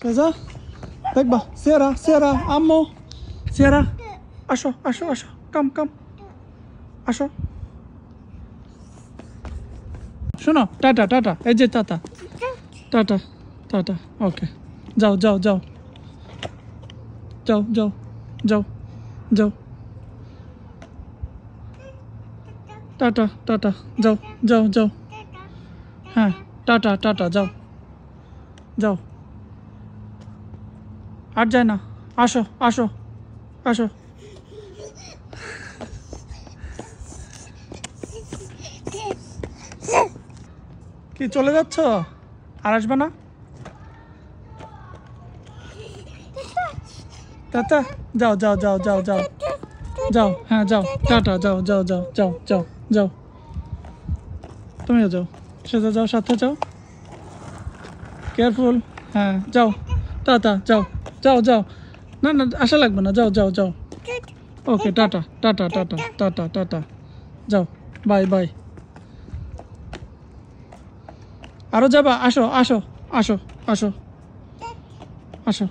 যা দেখবা সিয়ারা সিয়ারা আম্মু সিয়ারা আসো আসো আসো কাম কাম আসো শোনো টাটা টাটা এই যে টাটা টাটা টাটা ওকে যাও যাও যাও যাও যাও যাও যাও টাটা টাটা যাও যাও যাও হ্যাঁ টাটা টাটা যাও যাও আর যায় না আসো আসো আসো কি চলে যাচ্ছ আর আসবে না টাটা যাও যাও যাও যাও যাও যাও হ্যাঁ যাও টাটা যাও যাও যাও যাও যাও যাও তুমিও যাও সেটা যাও সাথে যাও কেয়ারফুল হ্যাঁ যাও টাটা যাও যাও যাও না না আশা লাগবে না যাও যাও যাও ওকে tata tata tata tata tata যাও বাই বাই আরো যাবা আসো আসো আসো আসো আসো